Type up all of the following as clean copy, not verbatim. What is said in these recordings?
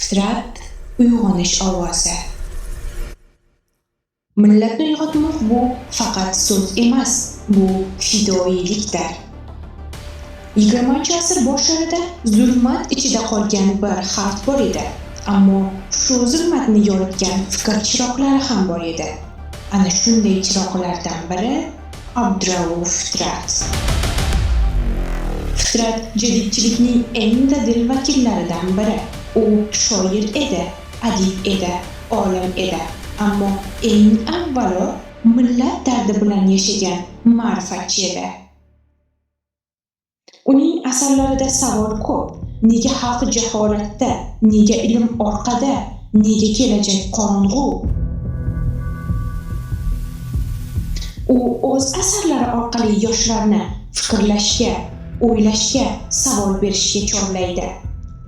Fitrat uyg'onish ovozi. Millatni uyg'otmoq bu faqat so'z emas, bu fidoyilikdir. 20-asr boshlarida zulmat ichida qolgan bir xalq bor edi, ammo shu zulmatni yoritgan fikr chiroqlari ham bor edi. Ana shunday chiroqlardan biri Abdurauf Fitrat. Fitrat jadidchilikning eng dadil vakillaridan biri. U shoir edi, adib edi, olim edi, ammo eng avvalo millat dardi bilan yashagan ma'rifatchi edi. Uning asarlarida savol ko'p. Nega xalq jaholatda, nega ilm orqada, nega kelajak qorong'u? U o'z asarlari orqali yoshlarni fikrlashga, o'ylashga, savol berishga chorlaydi.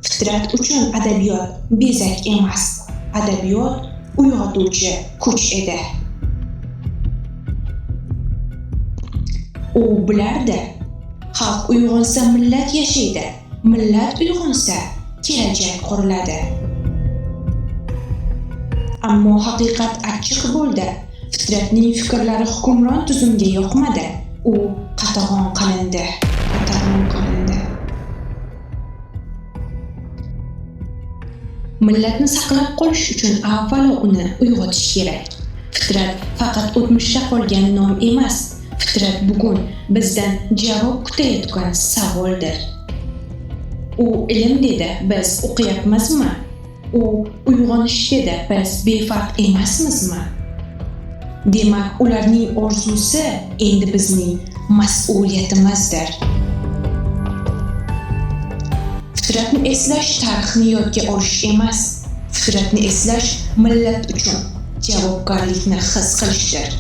Fitrat uchun adabiyot bezak emas, adabiyot uyg'otuvchi kuch edi. U bilardi, xalq uyg'onsa millat yashaydi, millat uyg'onsa kelajak quriladi. Ammo haqiqat achchiq bo'ldi. Fitratning fikrlari hukmron tuzumga yoqmadi. U qatag'on qilindi. Millatni saqlab qolish uchun avvalo uni uyg'otish kerak. Fitrat faqat o'tmishda qolgan nom emas, Fitrat bugun bizdan javob kutayotgan savoldir. U ilm dedi, biz o'qiyapmizmi? U uyg'onish dedi, biz befarq emasmizmi? Demak, ularning orzusi endi bizning mas'uliyatimizdir. Fitratni eslash tarixni yodga olish emas, Fitratni eslash millat uchun javobgarlikni his qilishdir.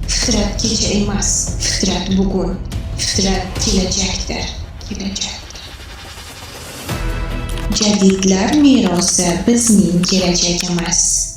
Fitrat kecha emas, Fitrat bugun, Fitrat kelajakdir. Jadidlar merosi bizning kelajagimiz.